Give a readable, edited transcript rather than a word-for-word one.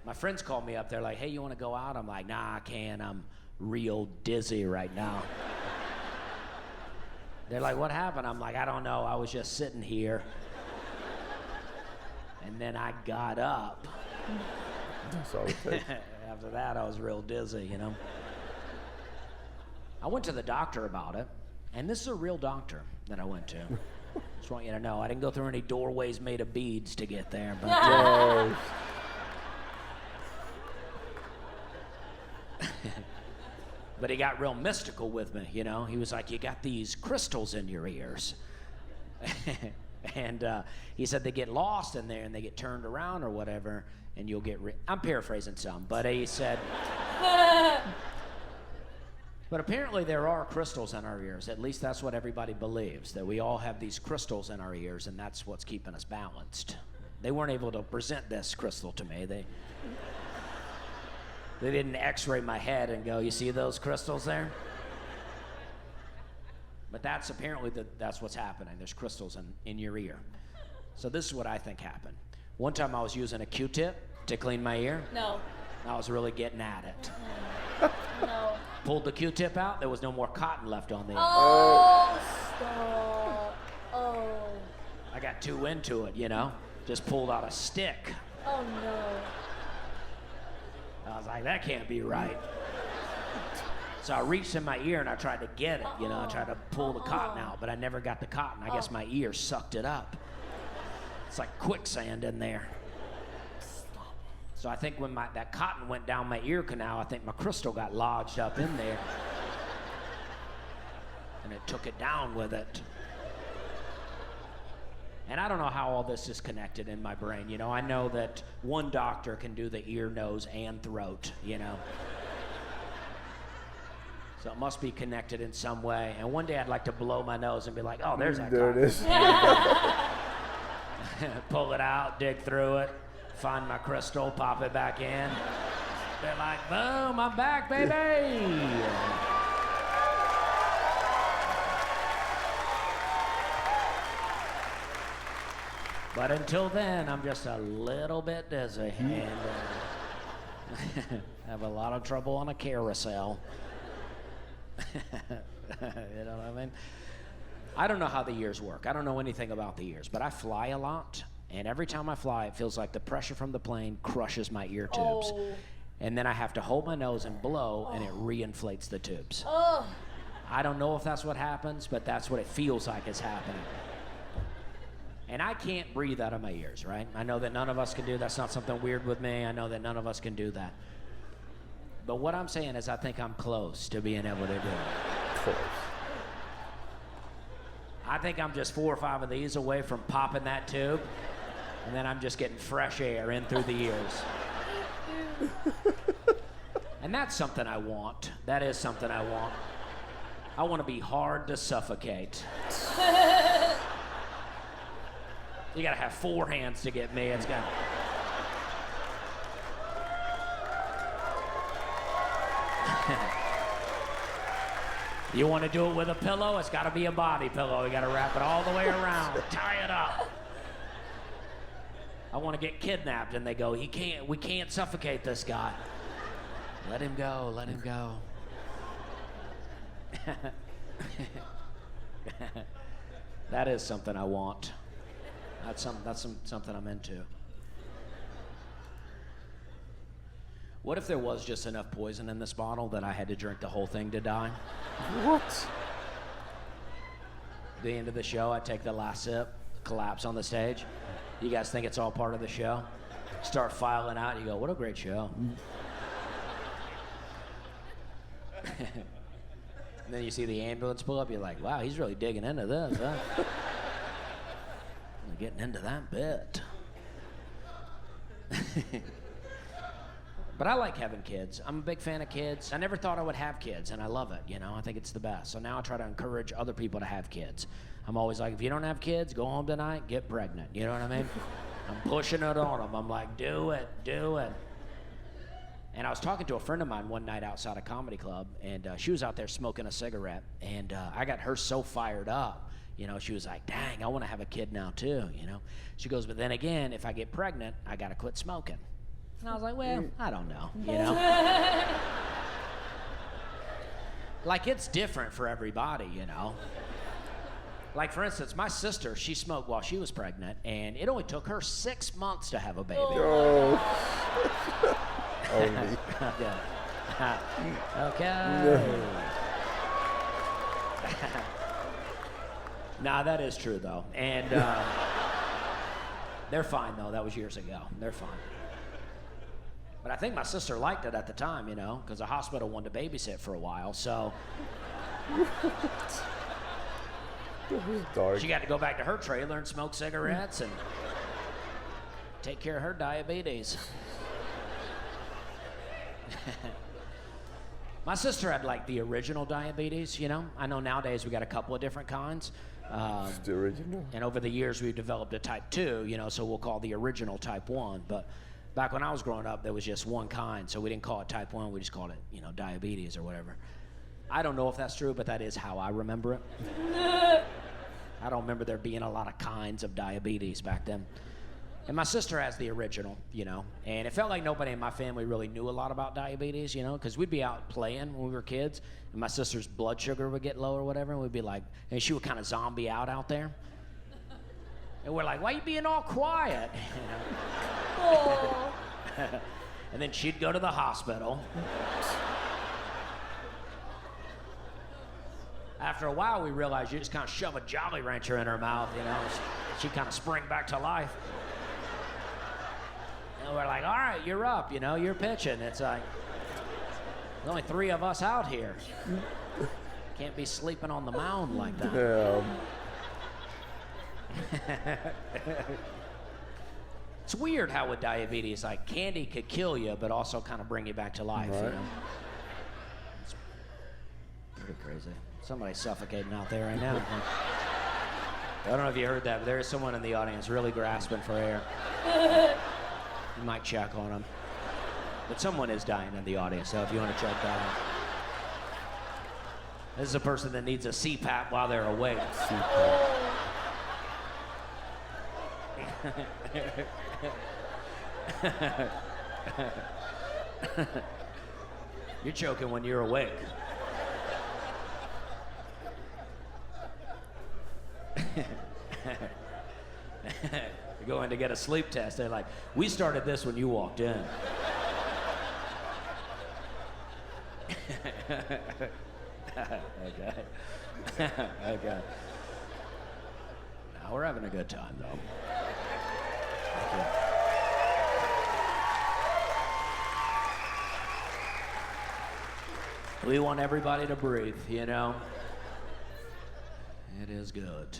My friends called me up. They're like, hey, you want to go out? I'm like, nah, I can't. I'm real dizzy right now. They're like, what happened? I'm like, I don't know. I was just sitting here. And then I got up. That's all it takes. After that, I was real dizzy, you know. I went to the doctor about it, and this is a real doctor that I went to. Just want you to know, I didn't go through any doorways made of beads to get there, but but he got real mystical with me, you know. He was like, you got these crystals in your ears. And he said they get lost in there and they get turned around or whatever, and you'll get I'm paraphrasing some, but he said but apparently there are crystals in our ears. At least that's what everybody believes, that we all have these crystals in our ears, and that's what's keeping us balanced. They weren't able to present this crystal to me. They didn't x-ray my head and go, you see those crystals there? But that's apparently that's what's happening. There's crystals in your ear. So this is what I think happened. One time I was using a Q-tip to clean my ear. No. I was really getting at it. No. Pulled the Q-tip out, there was no more cotton left on the ear. Oh, stop. Oh. I got too into it, you know? Just pulled out a stick. Oh, no. I was like, that can't be right. So I reached in my ear and I tried to get it, you know, I tried to pull the cotton out, but I never got the cotton. I guess my ear sucked it up. It's like quicksand in there. So I think when that cotton went down my ear canal, I think my crystal got lodged up in there. And it took it down with it. And I don't know how all this is connected in my brain, you know. I know that one doctor can do the ear, nose, and throat, you know. So it must be connected in some way. And one day I'd like to blow my nose and be like, oh, there's that cotton. There it is. Pull it out, dig through it, find my crystal, pop it back in. They're like, boom, I'm back, baby. But until then, I'm just a little bit dizzy and have a lot of trouble on a carousel. You know what I mean? I don't know how the ears work. I don't know anything about the ears, but I fly a lot, and every time I fly, it feels like the pressure from the plane crushes my ear tubes. Oh. And then I have to hold my nose and blow, and it reinflates the tubes. Oh. I don't know if that's what happens, but that's what it feels like is happening. And I can't breathe out of my ears, right? I know that none of us can do that. That's not something weird with me. I know that none of us can do that. But what I'm saying is I think I'm close to being able to do it. Close. I think I'm just 4 or 5 of these away from popping that tube, and then I'm just getting fresh air in through the ears. And that's something I want. That is something I want. I want to be hard to suffocate. You gotta have 4 hands to get me. It's got. You want to do it with a pillow? It's got to be a body pillow. You got to wrap it all the way around, tie it up. I want to get kidnapped, and they go, we can't suffocate this guy. Let him go, let him go. That is something I want. That's something I'm into. What if there was just enough poison in this bottle that I had to drink the whole thing to die? What? The end of the show, I take the last sip, collapse on the stage. You guys think it's all part of the show? Start filing out, you go, what a great show. And then you see the ambulance pull up, you're like, wow, he's really digging into this, huh? I'm getting into that bit. But I like having kids. I'm a big fan of kids. I never thought I would have kids, and I love it, you know? I think it's the best. So now I try to encourage other people to have kids. I'm always like, if you don't have kids, go home tonight, get pregnant. You know what I mean? I'm pushing it on them. I'm like, do it, do it. And I was talking to a friend of mine one night outside a comedy club, and she was out there smoking a cigarette, and I got her so fired up. You know, she was like, dang, I want to have a kid now too, you know? She goes, but then again, if I get pregnant, I got to quit smoking. And I was like, well, I don't know, you know? Like, it's different for everybody, you know? Like, for instance, my sister, she smoked while she was pregnant, and it only took her 6 months to have a baby. Oh. Only. Yeah. Okay. Nah, that is true, though. And they're fine, though. That was years ago. They're fine. But I think my sister liked it at the time, you know, because the hospital wanted to babysit for a while, so... Dark. She got to go back to her trailer and smoke cigarettes and take care of her diabetes. My sister had like the original diabetes, you know. I know nowadays we got a couple of different kinds. It's the original. And over the years we've developed a type 2, you know, so we'll call the original type 1. But back when I was growing up, there was just one kind, so we didn't call it type 1, we just called it, you know, diabetes or whatever. I don't know if that's true, but that is how I remember it. I don't remember there being a lot of kinds of diabetes back then. And my sister has the original, you know, and it felt like nobody in my family really knew a lot about diabetes, you know, because we'd be out playing when we were kids, and my sister's blood sugar would get low or whatever, and we'd be like, and she would kind of zombie out there. And we're like, why you being all quiet? You know? And then she'd go to the hospital. After a while, we realized you just kind of shove a Jolly Rancher in her mouth, you know, she kind of spring back to life. And we're like, all right, you're up, you know, you're pitching. It's like, there's only 3 of us out here. Can't be sleeping on the mound like that. Yeah. It's weird how with diabetes, like candy could kill you, but also kind of bring you back to life, Right. you know? It's pretty crazy. Somebody's suffocating out there right now. I don't know if you heard that, but there is someone in the audience really grasping for air. You might check on them. But someone is dying in the audience, so if you want to check that out. This is a person that needs a CPAP while they're awake. You're choking when you're awake. You go in to get a sleep test, they're like, we started this when you walked in. Okay. Okay. Now we're having a good time, though. Thank you. We want everybody to breathe, you know? It is good.